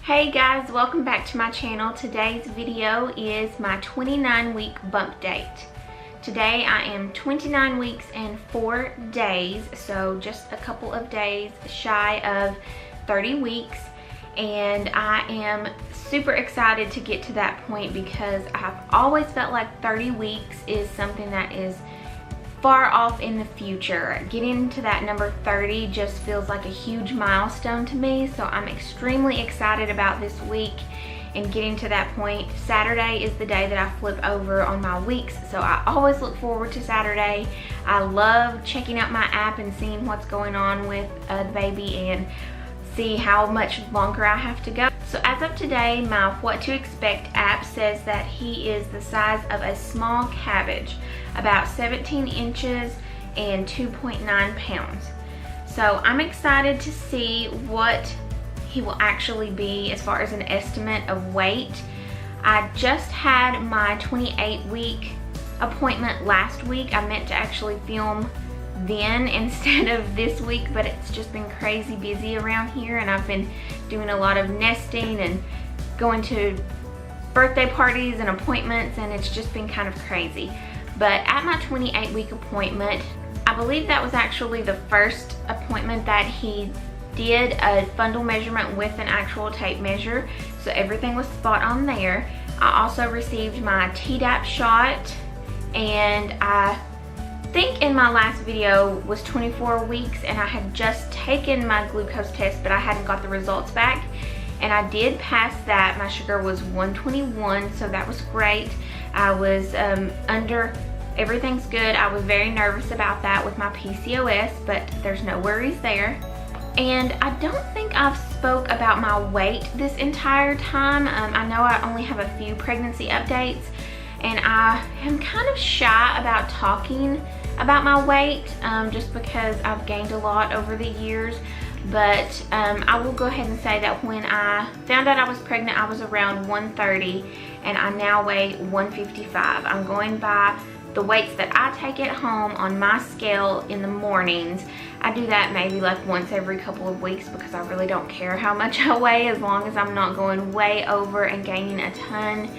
Hey guys, welcome back to my channel. Today's video is my 29-week bump date. Today I am 29 weeks and 4 days, so just a couple of days shy of 30 weeks. And I am super excited to get to that point because I've always felt like 30 weeks is something that is far off in the future. Getting to that number 30 just feels like a huge milestone to me, so I'm extremely excited about this week and getting to that point. Saturday is the day that I flip over on my weeks, so I always look forward to Saturday. I love checking out my app and seeing what's going on with the baby and see how much longer I have to go. So as of today, my What to Expect app says that he is the size of a small cabbage, about 17 inches and 2.9 pounds. So I'm excited to see what he will actually be as far as an estimate of weight. I just had my 28-week appointment last week. I meant to actually film then instead of this week, but it's just been crazy busy around here and I've been doing a lot of nesting and going to birthday parties and appointments, and it's just been kind of crazy. But at my 28-week appointment, I believe that was actually the first appointment that he did a fundal measurement with an actual tape measure, so everything was spot on there. I also received my Tdap shot, and I think in my last video was 24 weeks and I had just taken my glucose test, but I hadn't got the results back, and I did pass that. My sugar was 121, so that was great. I was everything's good. I was very nervous about that with my PCOS, but there's no worries there. And I don't think I've spoke about my weight this entire time. I know I only have a few pregnancy updates, and I am kind of shy about talking about my weight just because I've gained a lot over the years. But I will go ahead and say that when I found out I was pregnant, I was around 130 and I now weigh 155. I'm going by the weights that I take at home on my scale in the mornings. I do that maybe like once every couple of weeks because I really don't care how much I weigh as long as I'm not going way over and gaining a ton.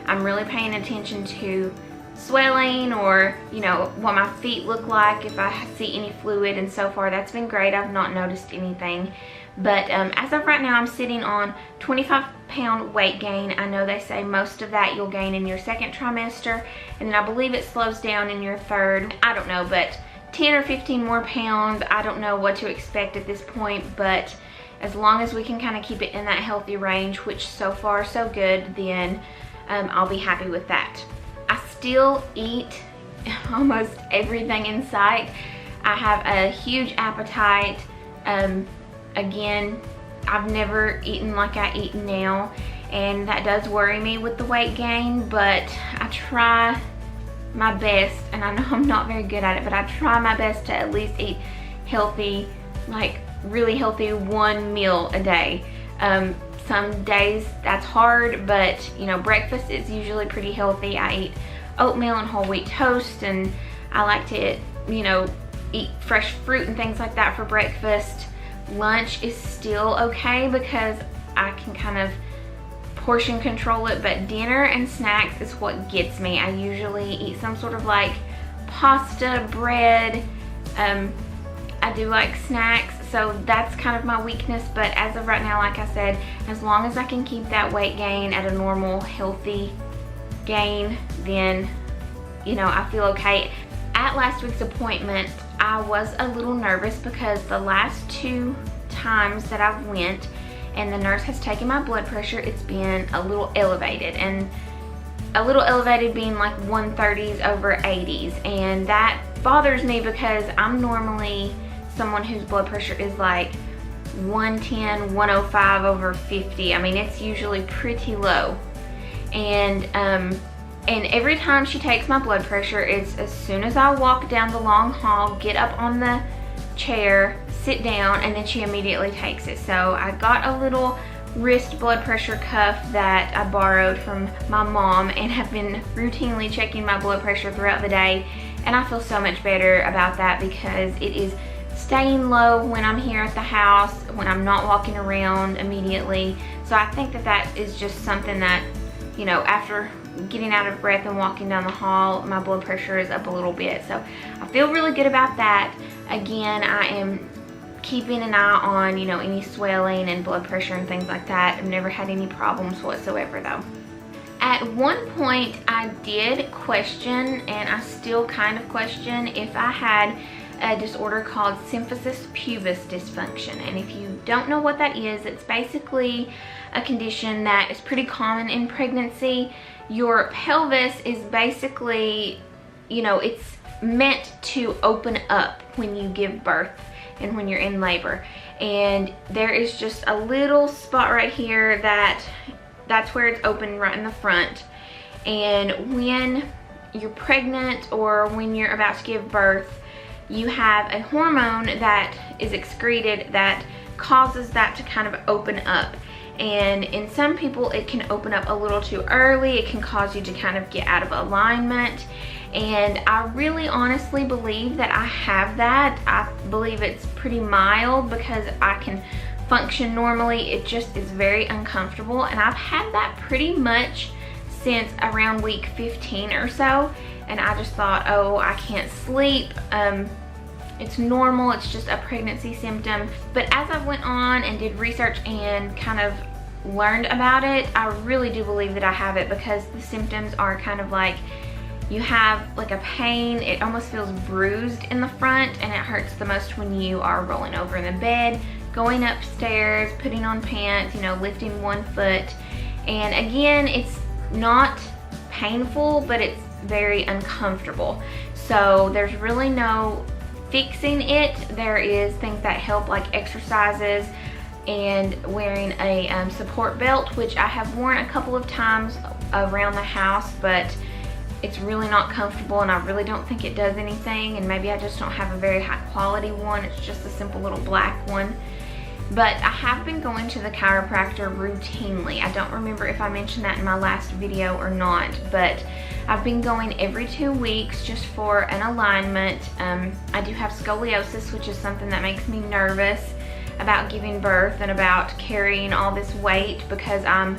I'm really paying attention to swelling or, you know, what my feet look like, if I see any fluid, and so far that's been great. I've not noticed anything. But as of right now, I'm sitting on 25-pound weight gain. I know they say most of that you'll gain in your second trimester, and then I believe it slows down in your third. I don't know, but 10 or 15 more pounds, I don't know what to expect at this point, but as long as we can kind of keep it in that healthy range, which so far so good, then I'll be happy with that. I still eat almost everything in sight. I have a huge appetite. Again, I've never eaten like I eat now, and that does worry me with the weight gain, but I try my best, and I know I'm not very good at it, but I try my best to at least eat healthy, like really healthy, one meal a day. Some days that's hard, but you know, breakfast is usually pretty healthy. I eat oatmeal and whole wheat toast, and I like to, you know, eat fresh fruit and things like that for breakfast. Lunch is still okay because I can kind of portion control it, but dinner and snacks is what gets me. I usually eat some sort of like pasta, bread. I do like snacks, so that's kind of my weakness. But as of right now, like I said, as long as I can keep that weight gain at a normal, healthy gain, then, you know, I feel okay. At last week's appointment, I was a little nervous because the last 2 times that I've went and the nurse has taken my blood pressure, it's been a little elevated, and a little elevated being like 130s over 80s, and that bothers me because I'm normally someone whose blood pressure is like 110, 105 over 50. I mean, it's usually pretty low. And every time she takes my blood pressure, it's as soon as I walk down the long hall, get up on the chair, sit down, and then she immediately takes it. So I got a little wrist blood pressure cuff that I borrowed from my mom and have been routinely checking my blood pressure throughout the day, and I feel so much better about that because it is staying low when I'm here at the house, when I'm not walking around immediately. So I think that that is just something that, you know, after getting out of breath and walking down the hall, my blood pressure is up a little bit. So I feel really good about that. Again, I am keeping an eye on, you know, any swelling and blood pressure and things like that. I've never had any problems whatsoever though. At one point I did question, and I still kind of question, if I had a disorder called symphysis pubis dysfunction. And if you don't know what that is, it's basically a condition that is pretty common in pregnancy. Your pelvis is basically, you know, it's meant to open up when you give birth and when you're in labor. And there is just a little spot right here that's where it's open, right in the front. And when you're pregnant or when you're about to give birth, you have a hormone that is excreted that causes that to kind of open up. And in some people it can open up a little too early. It can cause you to kind of get out of alignment. And I really honestly believe that I have that. I believe it's pretty mild because I can function normally. It just is very uncomfortable, and I've had that pretty much since around week 15 or so. And I just thought, oh, I can't sleep. It's normal, it's just a pregnancy symptom. But as I went on and did research and kind of learned about it, I really do believe that I have it, because the symptoms are kind of like, you have like a pain, it almost feels bruised in the front, and it hurts the most when you are rolling over in the bed, going upstairs, putting on pants, you know, lifting one foot. And again, it's not painful, but it's very uncomfortable. So there's really no fixing it. There is things that help, like exercises and wearing a support belt, which I have worn a couple of times around the house, but it's really not comfortable, and I really don't think it does anything. And maybe I just don't have a very high quality one. It's just a simple little black one. But I have been going to the chiropractor routinely. I don't remember if I mentioned that in my last video or not, but I've been going every 2 weeks just for an alignment. I do have scoliosis, which is something that makes me nervous about giving birth and about carrying all this weight, because I'm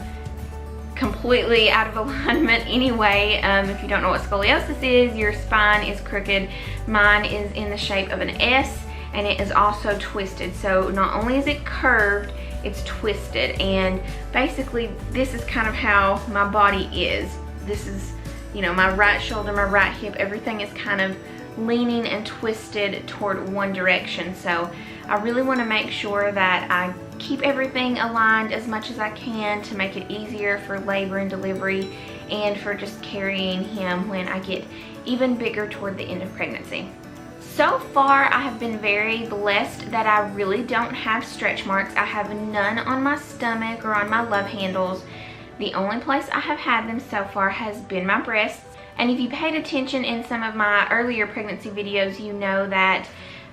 completely out of alignment anyway. If you don't know what scoliosis is, your spine is crooked. Mine is in the shape of an S, and it is also twisted. So not only is it curved, it's twisted. And basically this is kind of how my body is. This is, you know, my right shoulder, my right hip, everything is kind of leaning and twisted toward one direction. So I really want to make sure that I keep everything aligned as much as I can to make it easier for labor and delivery, and for just carrying him when I get even bigger toward the end of pregnancy. So far, I have been very blessed that I really don't have stretch marks. I have none on my stomach or on my love handles. The only place I have had them so far has been my breasts. And if you paid attention in some of my earlier pregnancy videos, you know that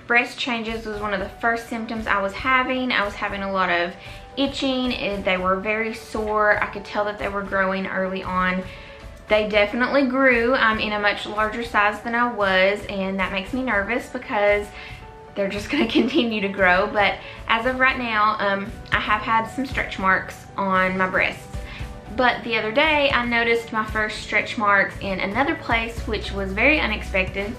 breast changes was one of the first symptoms I was having. I was having a lot of itching, and they were very sore. I could tell that they were growing early on. They definitely grew. I'm in a much larger size than I was, and that makes me nervous because they're just going to continue to grow. But as of right now, I have had some stretch marks on my breasts. But the other day, I noticed my first stretch marks in another place, which was very unexpected,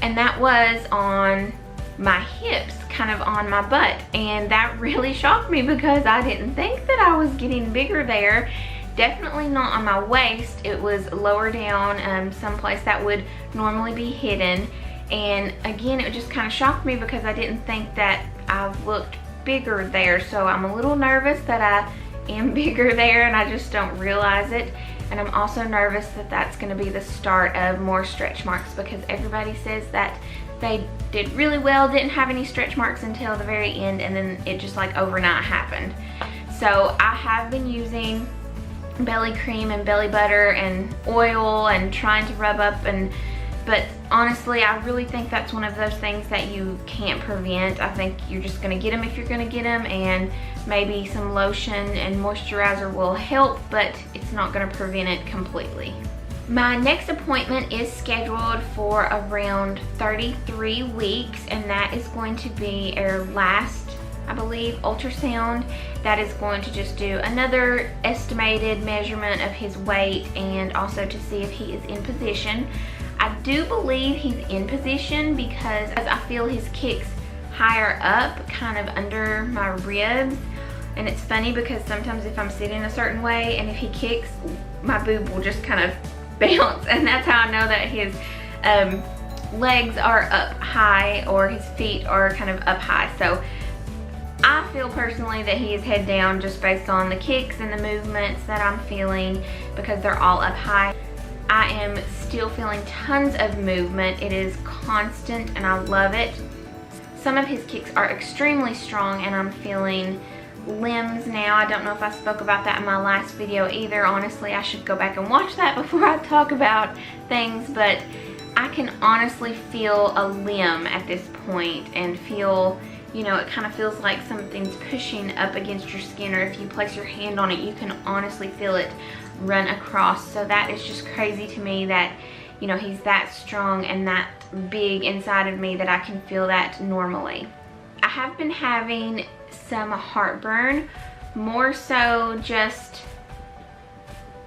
and that was on my hips, kind of on my butt. And that really shocked me because I didn't think that I was getting bigger there. Definitely not on my waist. It was lower down, someplace that would normally be hidden. And again, it just kind of shocked me because I didn't think that I looked bigger there. So I'm a little nervous that I am bigger there and I just don't realize it. And I'm also nervous that that's going to be the start of more stretch marks, because everybody says that they did really well, didn't have any stretch marks until the very end, and then it just like overnight happened. So I have been using belly cream and belly butter and oil and trying to rub up, but honestly, I really think that's one of those things that you can't prevent. I think you're just gonna get them if you're gonna get them, and maybe some lotion and moisturizer will help, but it's not gonna prevent it completely. My next appointment is scheduled for around 33 weeks, and that is going to be our last I believe, ultrasound that is going to just do another estimated measurement of his weight and also to see if he is in position. I do believe he's in position because I feel his kicks higher up, kind of under my ribs. And it's funny because sometimes if I'm sitting a certain way and if he kicks, my boob will just kind of bounce, and that's how I know that his legs are up high or his feet are kind of up high. So I feel personally that he is head down just based on the kicks and the movements that I'm feeling because they're all up high. I am still feeling tons of movement. It is constant and I love it. Some of his kicks are extremely strong and I'm feeling limbs now. I don't know if I spoke about that in my last video either. Honestly, I should go back and watch that before I talk about things, but I can honestly feel a limb at this point and feel, you know, it kind of feels like something's pushing up against your skin, or if you place your hand on it, you can honestly feel it run across. So that is just crazy to me that, you know, he's that strong and that big inside of me that I can feel that normally. I have been having some heartburn, more so just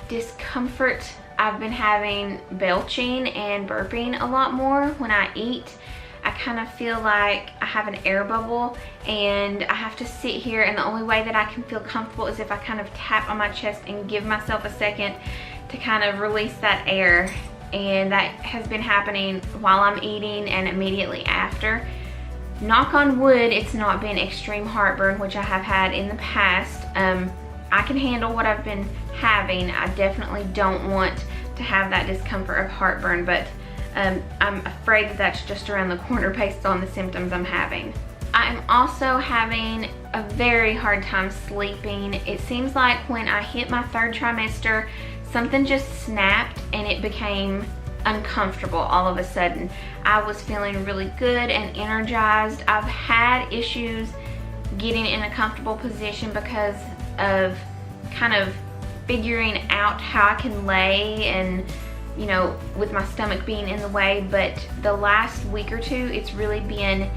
discomfort. I've been having belching and burping a lot more when I eat. I kind of feel like I have an air bubble and I have to sit here, and the only way that I can feel comfortable is if I kind of tap on my chest and give myself a second to kind of release that air. And that has been happening while I'm eating and immediately after. Knock on wood, it's not been extreme heartburn, which I have had in the past. I can handle what I've been having. I definitely don't want to have that discomfort of heartburn, but I'm afraid that that's just around the corner based on the symptoms I'm having. I'm also having a very hard time sleeping. It seems like when I hit my 3rd trimester, something just snapped and it became uncomfortable all of a sudden. I was feeling really good and energized. I've had issues getting in a comfortable position because of kind of figuring out how I can lay and, you know, with my stomach being in the way, but the last week or two it's really been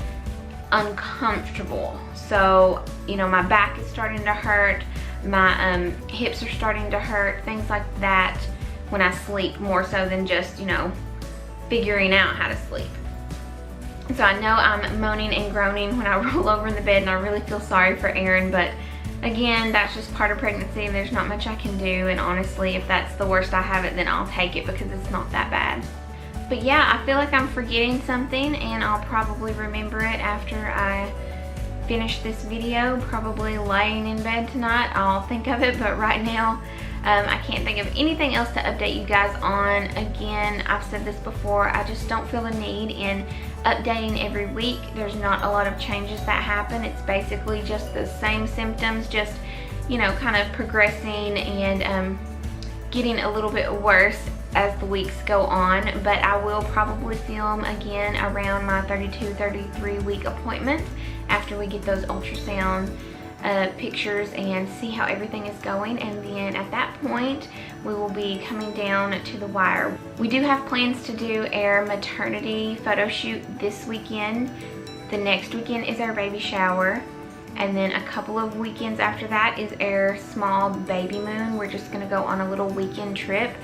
uncomfortable. So, you know, my back is starting to hurt, my hips are starting to hurt, things like that when I sleep, more so than just, you know, figuring out how to sleep. So I know I'm moaning and groaning when I roll over in the bed, and I really feel sorry for Aaron, but again, that's just part of pregnancy and there's not much I can do, and honestly, if that's the worst I have it, then I'll take it because it's not that bad. But yeah, I feel like I'm forgetting something and I'll probably remember it after I finish this video, probably laying in bed tonight. I'll think of it, but right now I can't think of anything else to update you guys on. Again, I've said this before, I just don't feel the need in updating every week. There's not a lot of changes that happen. It's basically just the same symptoms, just, you know, kind of progressing and getting a little bit worse as the weeks go on. But I will probably film again around my 32-33 week appointment after we get those ultrasound pictures and see how everything is going, and then at that point we will be coming down to the wire. We do have plans to do our maternity photo shoot this weekend. The next weekend is our baby shower, and then a couple of weekends after that is our small baby moon. We're just gonna go on a little weekend trip.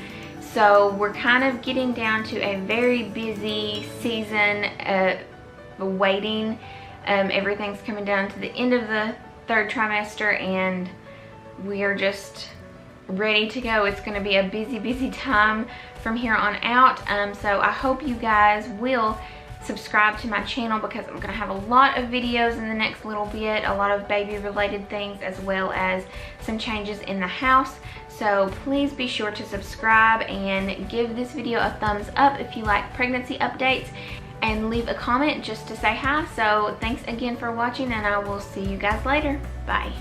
So we're kind of getting down to a very busy season waiting. Everything's coming down to the end of the 3rd trimester and we are just ready to go. It's going to be a busy time from here on out. So I hope you guys will subscribe to my channel because I'm going to have a lot of videos in the next little bit, a lot of baby related things as well as some changes in the house. So please be sure to subscribe and give this video a thumbs up if you like pregnancy updates, and leave a comment just to say hi. So thanks again for watching, and I will see you guys later. Bye.